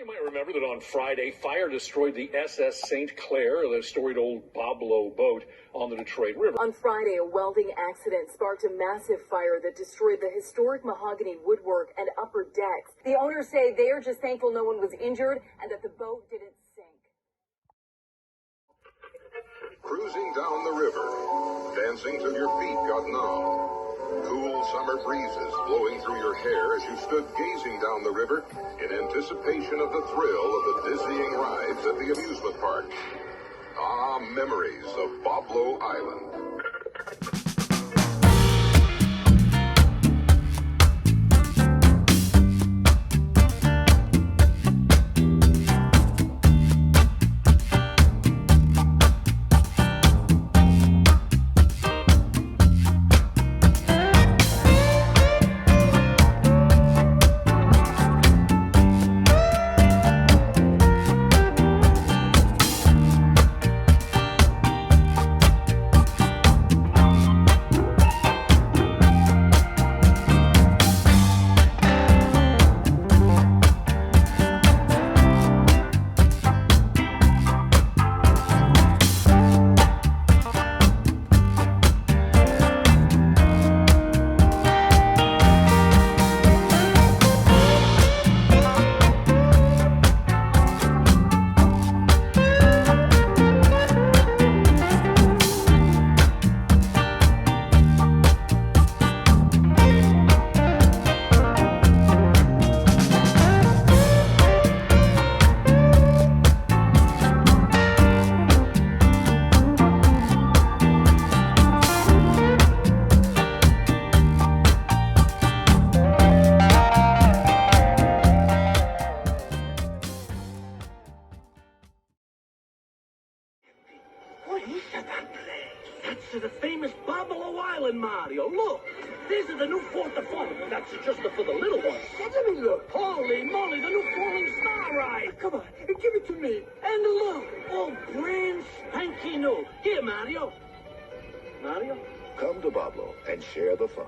You might remember that on Friday, fire destroyed the SS St. Clare, the storied old Boblo boat on the Detroit River. On Friday, a welding accident sparked a massive fire that destroyed the historic mahogany woodwork and upper decks. The owners say they are just thankful no one was injured and that the boat didn't sink. Cruising down the river, dancing till your feet got numb. Cool summer breezes blowing through your hair as you stood gazing down the river in anticipation of the thrill of the dizzying rides at the amusement park. Ah, memories of Boblo Island. What is that place? That's the famous Boblo Island, Mario. Look, these are the new Fort de Fun. That's just for the little ones. Let me look. Holy moly, the new falling star ride. Come on, give it to me. And look, all brand spanky new. Here, Mario. Mario? Come to Boblo and share the fun.